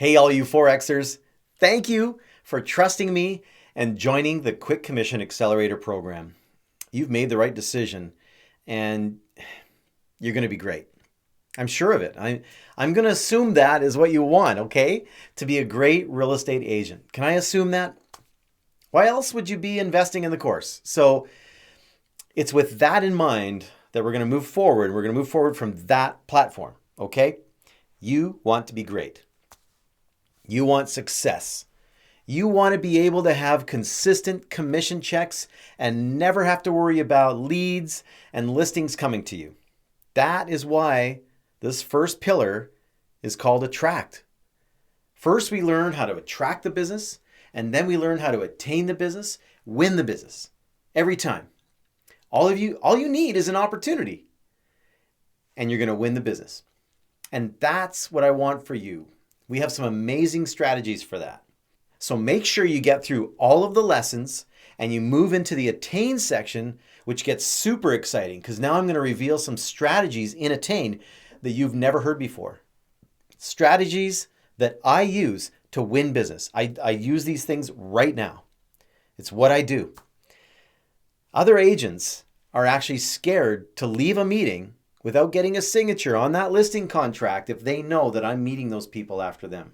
Hey, all you Forexers, thank you for trusting me and joining the Quick Commission Accelerator program. You've made the right decision and you're going to be great. I'm sure of it. I'm going to assume that is what you want, okay? To be a great real estate agent. Can I assume that? Why else would you be investing in the course? So it's with that in mind that we're going to move forward. We're going to move forward from that platform, okay? You want to be great. You want success. You want to be able to have consistent commission checks and never have to worry about leads and listings coming to you. That is why this first pillar is called attract. First, we learn how to attract the business, and then we learn how to attain the business, win the business every time. All you need is an opportunity, and you're going to win the business. And that's what I want for you. We have some amazing strategies for that. So make sure you get through all of the lessons and you move into the Attain section, which gets super exciting because now I'm going to reveal some strategies in Attain that you've never heard before. Strategies that I use to win business. I use these things right now. It's what I do. Other agents are actually scared to leave a meeting without getting a signature on that listing contract if they know that I'm meeting those people after them.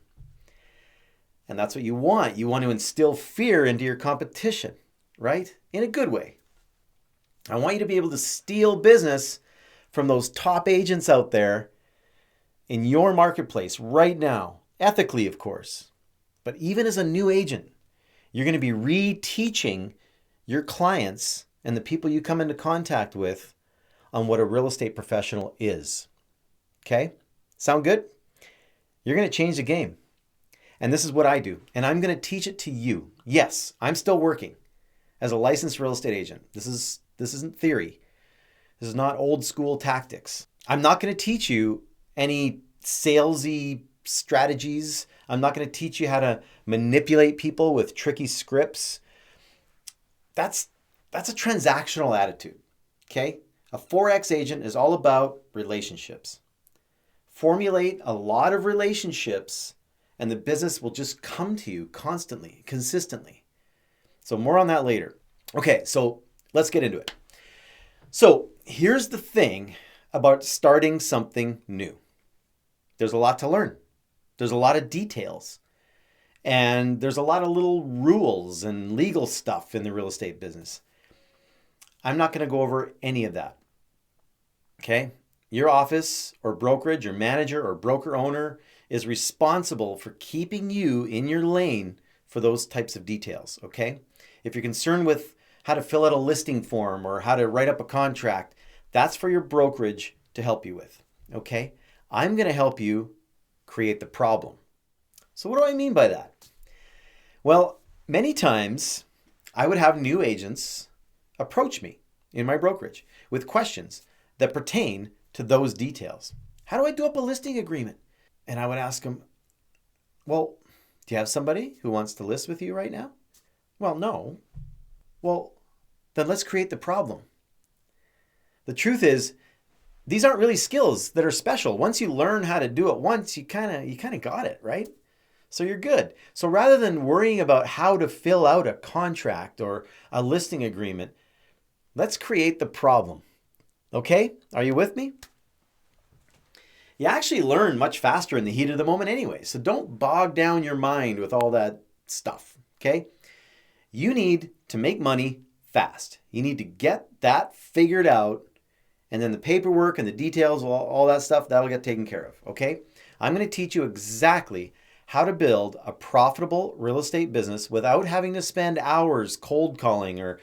And that's what you want. You want to instill fear into your competition, right? In a good way. I want you to be able to steal business from those top agents out there in your marketplace right now, ethically, of course. But even as a new agent, you're going to be reteaching your clients and the people you come into contact with on what a real estate professional is. Okay? Sound good? You're going to change the game. And this is what I do. And I'm going to teach it to you. Yes, I'm still working as a licensed real estate agent. This isn't theory. This is not old school tactics. I'm not going to teach you any salesy strategies. I'm not going to teach you how to manipulate people with tricky scripts. That's a transactional attitude. Okay? A Forex agent is all about relationships. Formulate a lot of relationships and the business will just come to you constantly, consistently. So more on that later. Okay, so let's get into it. So here's the thing about starting something new. There's a lot to learn. There's a lot of details. And there's a lot of little rules and legal stuff in the real estate business. I'm not going to go over any of that. Okay? Your office or brokerage or manager or broker owner is responsible for keeping you in your lane for those types of details. Okay? If you're concerned with how to fill out a listing form or how to write up a contract, that's for your brokerage to help you with. Okay? I'm going to help you create the problem. So what do I mean by that? Well, many times I would have new agents approach me in my brokerage with questions that pertain to those details. How do I do up a listing agreement? And I would ask them, well, do you have somebody who wants to list with you right now? Well, no. Well, then let's create the problem. The truth is, these aren't really skills that are special. Once you learn how to do it once, you kind of got it, right? So you're good. So rather than worrying about how to fill out a contract or a listing agreement, let's create the problem. Okay? Are you with me? You actually learn much faster in the heat of the moment anyway. So don't bog down your mind with all that stuff. Okay? You need to make money fast. You need to get that figured out. And then the paperwork and the details, all that stuff, that'll get taken care of. Okay? I'm going to teach you exactly how to build a profitable real estate business without having to spend hours cold calling or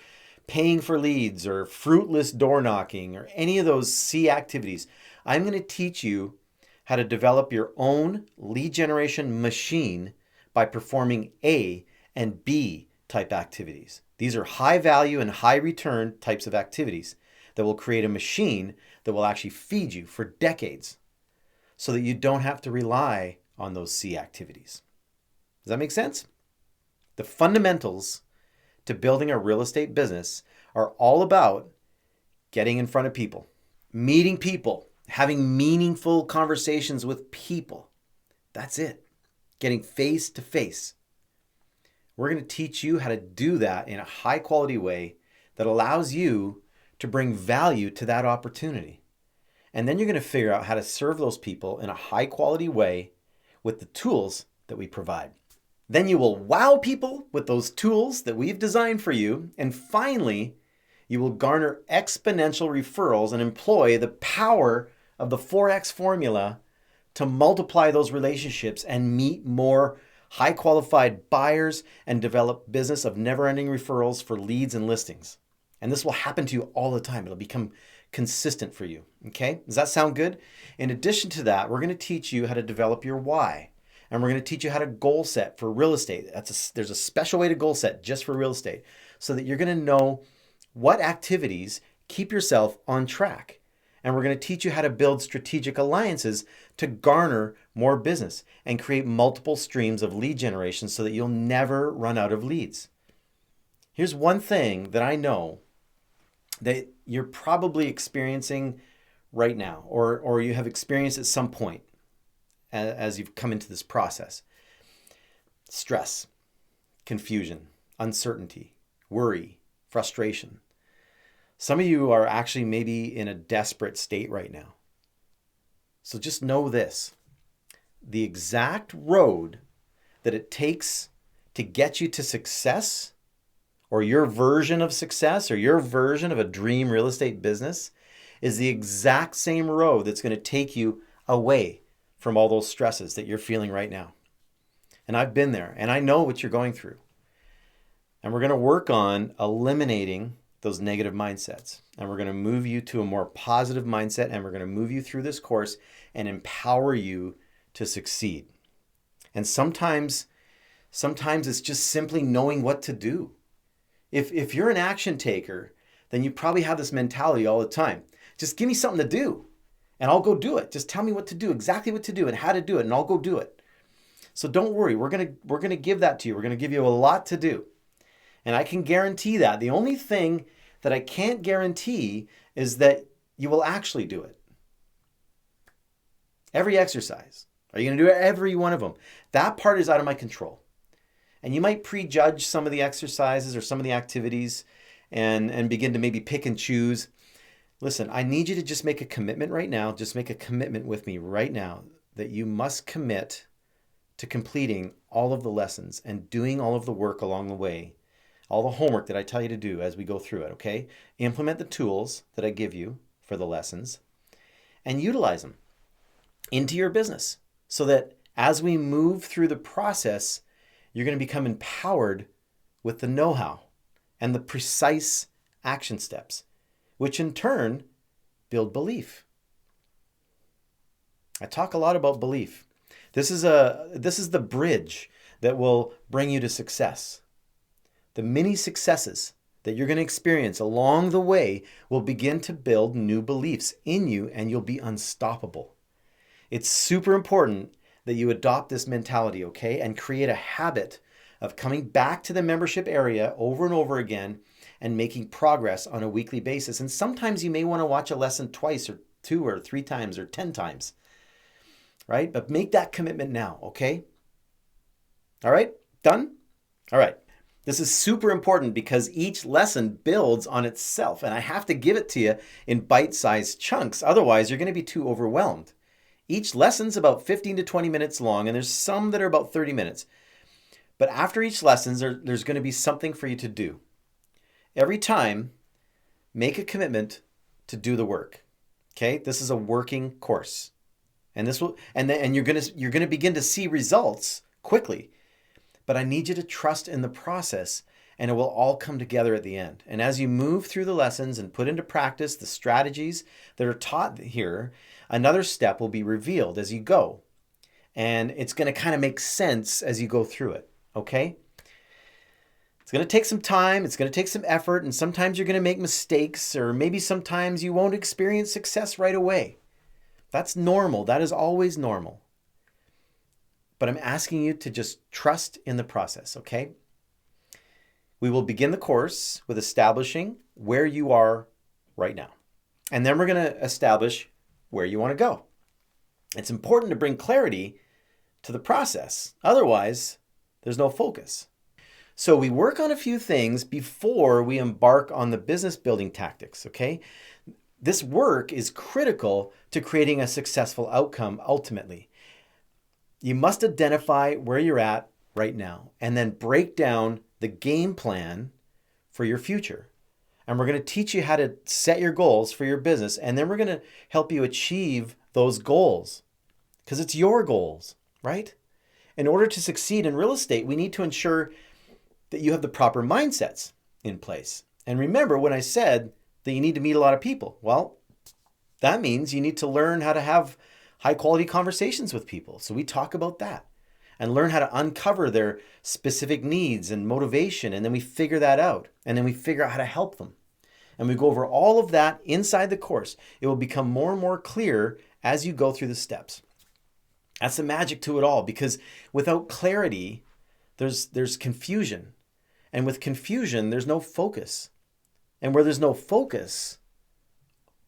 paying for leads or fruitless door knocking or any of those C activities. I'm going to teach you how to develop your own lead generation machine by performing A and B type activities. These are high value and high return types of activities that will create a machine that will actually feed you for decades so that you don't have to rely on those C activities. Does that make sense? The fundamentals to building a real estate business are all about getting in front of people, meeting people, having meaningful conversations with people. That's it. getting face to face. We're going to teach you how to do that in a high quality way that allows you to bring value to that opportunity. And then you're going to figure out how to serve those people in a high quality way with the tools that we provide. Then you will wow people with those tools that we've designed for you. And finally, you will garner exponential referrals and employ the power of the 4X formula to multiply those relationships and meet more high qualified buyers and develop business of never-ending referrals for leads and listings. And this will happen to you all the time. It'll become consistent for you. Okay? Does that sound good? In addition to that, we're going to teach you how to develop your why. And we're going to teach you how to goal set for real estate. There's a special way to goal set just for real estate so that you're going to know what activities keep yourself on track. And we're going to teach you how to build strategic alliances to garner more business and create multiple streams of lead generation so that you'll never run out of leads. Here's one thing that I know that you're probably experiencing right now, or you have experienced at some point as you've come into this process. Stress, confusion, uncertainty, worry, frustration. Some of you are actually maybe in a desperate state right now. So just know this. The exact road that it takes to get you to success, or your version of success, or your version of a dream real estate business, is the exact same road that's going to take you away from all those stresses that you're feeling right now. And I've been there, and I know what you're going through. And we're going to work on eliminating those negative mindsets. And we're going to move you to a more positive mindset, and we're going to move you through this course and empower you to succeed. And sometimes it's just simply knowing what to do. If you're an action taker, then you probably have this mentality all the time. Just give me something to do and I'll go do it. Just tell me what to do, exactly what to do and how to do it, and I'll go do it. So don't worry, we're going to give that to you. We're going to give you a lot to do. And I can guarantee that. The only thing that I can't guarantee is that you will actually do it. Every exercise. Are you going to do every one of them? That part is out of my control. And you might prejudge some of the exercises or some of the activities and begin to maybe pick and choose. Listen, I need you to just make a commitment right now. Just make a commitment with me right now that you must commit to completing all of the lessons and doing all of the work along the way, all the homework that I tell you to do as we go through it, okay? Implement the tools that I give you for the lessons and utilize them into your business so that as we move through the process, you're going to become empowered with the know-how and the precise action steps, which in turn build belief. I talk a lot about belief. This is the bridge that will bring you to success. The many successes that you're going to experience along the way will begin to build new beliefs in you, and you'll be unstoppable. It's super important that you adopt this mentality, okay, and create a habit of coming back to the membership area over and over again and making progress on a weekly basis. And sometimes you may want to watch a lesson twice or 2 or 3 times or 10 times, right? But make that commitment now, okay? All right, done? All right. This is super important because each lesson builds on itself, and I have to give it to you in bite-sized chunks. Otherwise, you're going to be too overwhelmed. Each lesson's about 15 to 20 minutes long, and there's some that are about 30 minutes. But after each lesson, there's going to be something for you to do. Every time, make a commitment to do the work. Okay? This is a working course. And you're going to begin to see results quickly. But I need you to trust in the process, and it will all come together at the end. And as you move through the lessons and put into practice the strategies that are taught here, another step will be revealed as you go. And it's going to kind of make sense as you go through it, okay? It's going to take some time, it's going to take some effort, and sometimes you're going to make mistakes, or maybe sometimes you won't experience success right away. That's normal. That is always normal. But I'm asking you to just trust in the process, okay? We will begin the course with establishing where you are right now. And then we're going to establish where you want to go. It's important to bring clarity to the process. Otherwise, there's no focus. So we work on a few things before we embark on the business building tactics, okay? This work is critical to creating a successful outcome ultimately. You must identify where you're at right now and then break down the game plan for your future. And we're going to teach you how to set your goals for your business, and then we're going to help you achieve those goals because it's your goals, right? In order to succeed in real estate, we need to ensure that you have the proper mindsets in place. And remember when I said that you need to meet a lot of people? Well, that means you need to learn how to have high quality conversations with people. So we talk about that and learn how to uncover their specific needs and motivation. And then we figure that out. And then we figure out how to help them. And we go over all of that inside the course. It will become more and more clear as you go through the steps. That's the magic to it all, because without clarity, there's confusion. And with confusion, there's no focus. And where there's no focus,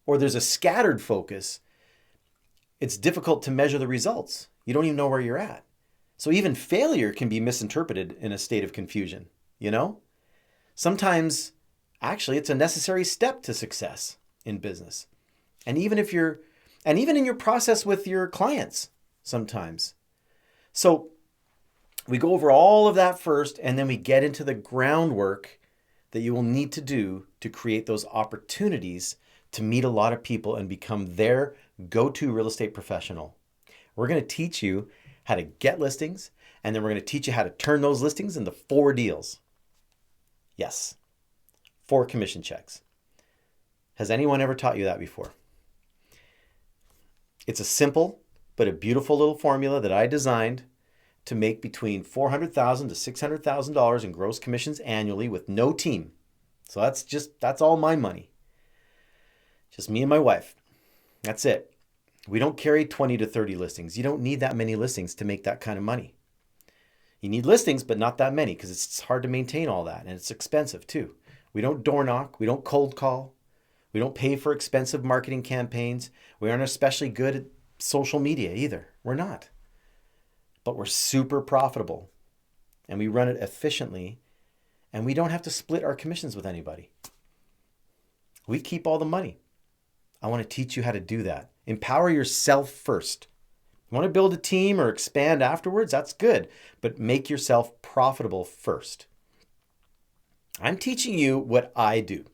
or there's a scattered focus, it's difficult to measure the results. You don't even know where you're at. So even failure can be misinterpreted in a state of confusion, you know? Sometimes, actually, it's a necessary step to success in business. And even in your process with your clients sometimes. So we go over all of that first, and then we get into the groundwork that you will need to do to create those opportunities to meet a lot of people and become their go-to real estate professional. We're going to teach you how to get listings, and then we're going to teach you how to turn those listings into 4 deals. Yes, 4 commission checks. Has anyone ever taught you that before? It's a simple but a beautiful little formula that I designed to make between $400,000 to $600,000 in gross commissions annually with no team. So that's all my money. Just me and my wife. That's it. We don't carry 20 to 30 listings. You don't need that many listings to make that kind of money. You need listings, but not that many, because it's hard to maintain all that, and it's expensive too. We don't door knock. We don't cold call. We don't pay for expensive marketing campaigns. We aren't especially good at social media either. We're not. But we're super profitable, and we run it efficiently, and we don't have to split our commissions with anybody. We keep all the money. I want to teach you how to do that. Empower yourself first. You want to build a team or expand afterwards? That's good, but make yourself profitable first. I'm teaching you what I do.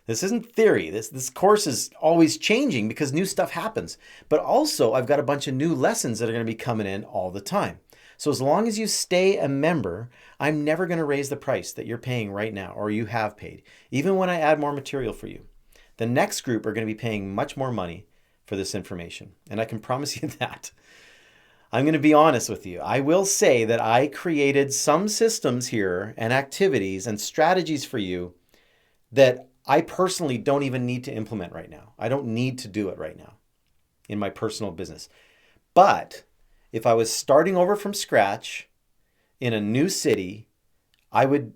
This isn't theory. This course is always changing because new stuff happens. But also, I've got a bunch of new lessons that are going to be coming in all the time. So as long as you stay a member, I'm never going to raise the price that you're paying right now or you have paid, even when I add more material for you. The next group are going to be paying much more money for this information, and I can promise you that. I'm going to be honest with you. I will say that I created some systems here and activities and strategies for you that I personally don't even need to implement right now. I don't need to do it right now in my personal business. But if I was starting over from scratch in a new city, I would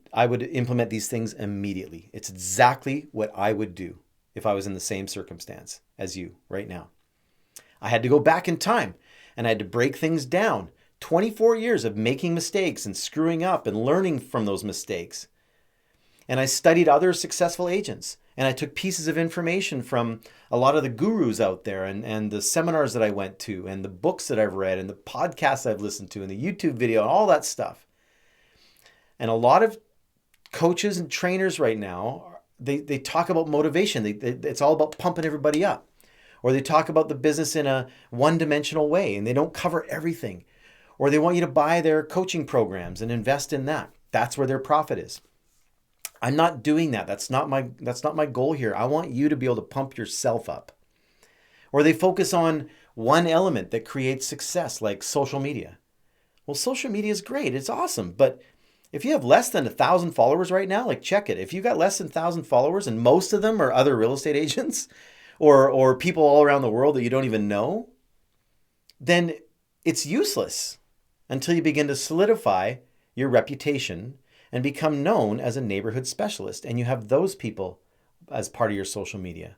implement these things immediately. It's exactly what I would do if I was in the same circumstance as you right now. I had to go back in time and I had to break things down. 24 years of making mistakes and screwing up and learning from those mistakes. And I studied other successful agents, and I took pieces of information from a lot of the gurus out there and the seminars that I went to and the books that I've read and the podcasts I've listened to and the YouTube video and all that stuff. And a lot of coaches and trainers right now, they talk about motivation. It's all about pumping everybody up. Or they talk about the business in a one-dimensional way and they don't cover everything. Or they want you to buy their coaching programs and invest in that. That's where their profit is. I'm not doing that. That's not my goal here. I want you to be able to pump yourself up. Or they focus on one element that creates success, like social media. Well, social media is great. It's awesome. But if you have less than 1,000 followers right now, like check it. If you got less than 1,000 followers and most of them are other real estate agents or people all around the world that you don't even know, then it's useless until you begin to solidify your reputation and become known as a neighborhood specialist. And you have those people as part of your social media.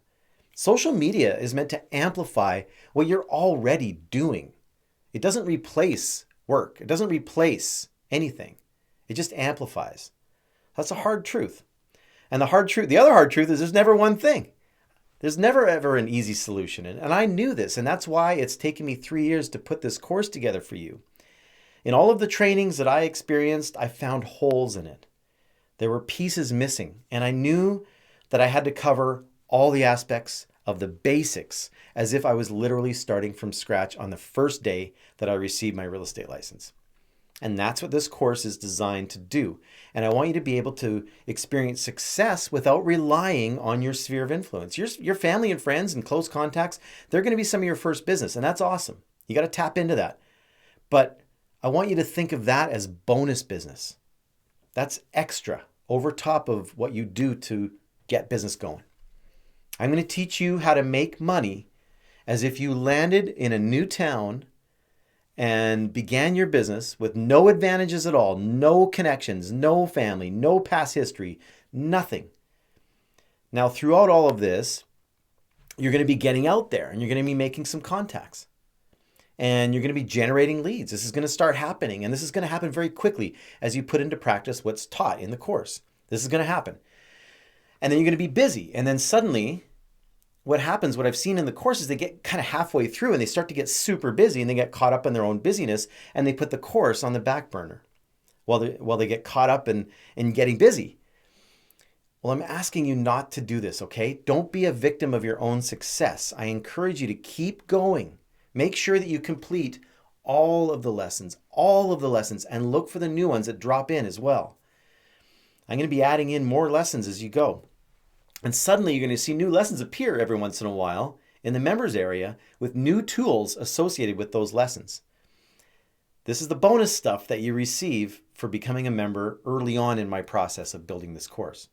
Social media is meant to amplify what you're already doing. It doesn't replace work. It doesn't replace anything. It just amplifies. That's a hard truth. And the other hard truth is there's never one thing. There's never ever an easy solution. And I knew this, and that's why it's taken me 3 years to put this course together for you. In all of the trainings that I experienced, I found holes in it. There were pieces missing, and I knew that I had to cover all the aspects of the basics as if I was literally starting from scratch on the first day that I received my real estate license. And that's what this course is designed to do. And I want you to be able to experience success without relying on your sphere of influence. Your family and friends and close contacts, they're going to be some of your first business, and that's awesome. You got to tap into that. But I want you to think of that as bonus business. That's extra over top of what you do to get business going. I'm going to teach you how to make money as if you landed in a new town and began your business with no advantages at all, no connections, no family, no past history, nothing. Now, throughout all of this, you're going to be getting out there and you're going to be making some contacts. And you're going to be generating leads. This is going to start happening, and this is going to happen very quickly as you put into practice what's taught in the course. This is going to happen. And then you're going to be busy, and then suddenly what happens, what I've seen in the course is they get kind of halfway through and they start to get super busy and they get caught up in their own busyness and they put the course on the back burner while they get caught up in getting busy. Well, I'm asking you not to do this, okay? Don't be a victim of your own success. I encourage you to keep going. Make sure that you complete all of the lessons, and look for the new ones that drop in as well. I'm going to be adding in more lessons as you go. And suddenly you're going to see new lessons appear every once in a while in the members area with new tools associated with those lessons. This is the bonus stuff that you receive for becoming a member early on in my process of building this course.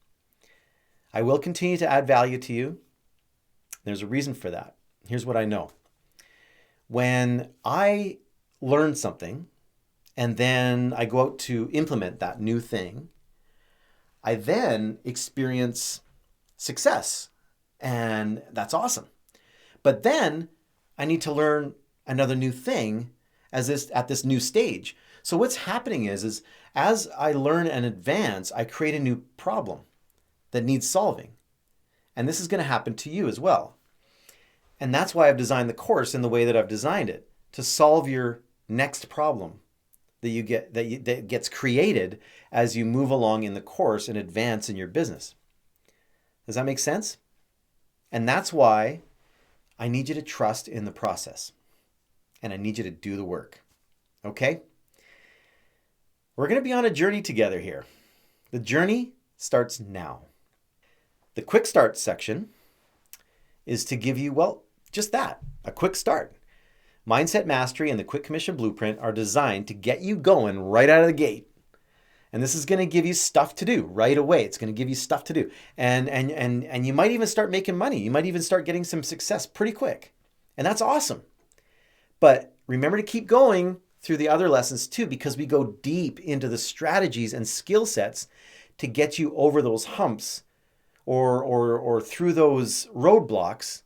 I will continue to add value to you. There's a reason for that. Here's what I know. When I learn something and then I go out to implement that new thing, I then experience success, and that's awesome. But then I need to learn another new thing at this new stage. So what's happening is as I learn and advance, I create a new problem that needs solving. And this is going to happen to you as well. And that's why I've designed the course in the way that I've designed it, to solve your next problem that gets created as you move along in the course and advance in your business. Does that make sense? And that's why I need you to trust in the process. And I need you to do the work. Okay? We're going to be on a journey together here. The journey starts now. The quick start section is to give you, well, just that, a quick start. Mindset Mastery and the Quick Commission Blueprint are designed to get you going right out of the gate. And this is going to give you stuff to do right away. It's going to give you stuff to do. And you might even start making money. You might even start getting some success pretty quick. And that's awesome. But remember to keep going through the other lessons too, because we go deep into the strategies and skill sets to get you over those humps or through those roadblocks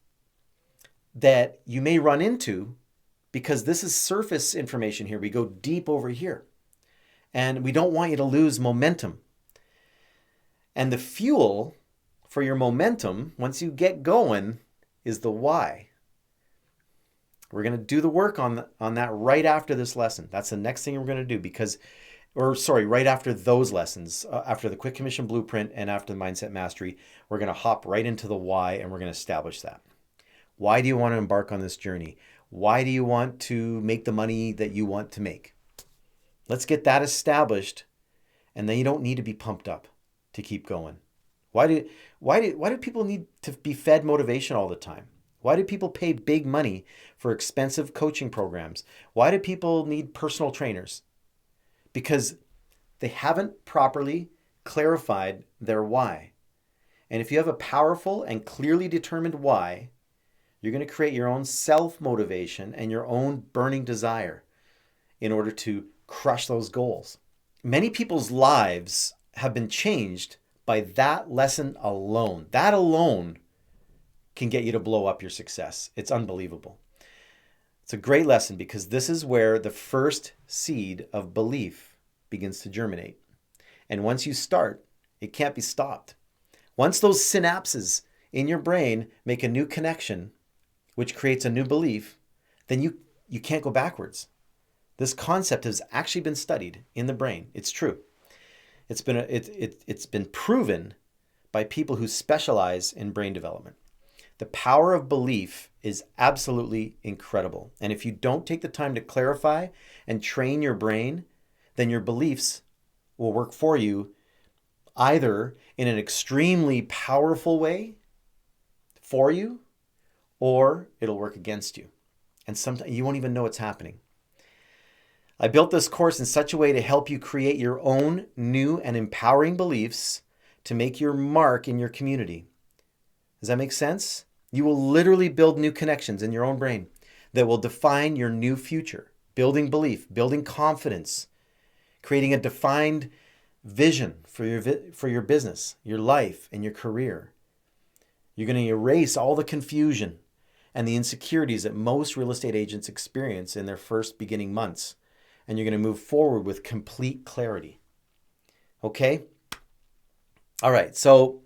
that you may run into, because this is surface information here. We go deep over here. And we don't want you to lose momentum. And the fuel for your momentum, once you get going, is the why. We're going to do the work on that right after this lesson. That's the next thing we're going to do right after those lessons, after the Quick Commission Blueprint and after the Mindset Mastery, we're going to hop right into the why and we're going to establish that. Why do you want to embark on this journey? Why do you want to make the money that you want to make? Let's get that established, and then you don't need to be pumped up to keep going. Why do people need to be fed motivation all the time? Why do people pay big money for expensive coaching programs? Why do people need personal trainers? Because they haven't properly clarified their why. And if you have a powerful and clearly determined why, you're going to create your own self-motivation and your own burning desire in order to crush those goals. Many people's lives have been changed by that lesson alone. That alone can get you to blow up your success. It's unbelievable. It's a great lesson because this is where the first seed of belief begins to germinate. And once you start, it can't be stopped. Once those synapses in your brain make a new connection, which creates a new belief, then you can't go backwards. This concept has actually been studied in the brain. It's true. It's been proven by people who specialize in brain development. The power of belief is absolutely incredible. And if you don't take the time to clarify and train your brain, then your beliefs will work for you either in an extremely powerful way for you, or it'll work against you. And sometimes you won't even know it's happening. I built this course in such a way to help you create your own new and empowering beliefs to make your mark in your community. Does that make sense? You will literally build new connections in your own brain that will define your new future. Building belief, building confidence, creating a defined vision for your business, your life, and your career. You're going to erase all the confusion and the insecurities that most real estate agents experience in their first beginning months. And you're going to move forward with complete clarity. Okay? All right, so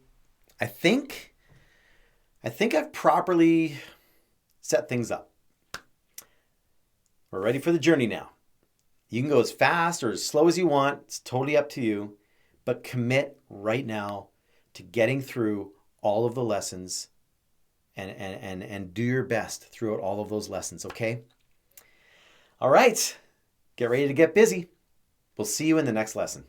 I think I've properly set things up. We're ready for the journey now. You can go as fast or as slow as you want. It's totally up to you. But commit right now to getting through all of the lessons and do your best throughout all of those lessons, okay? All right. Get ready to get busy. We'll see you in the next lesson.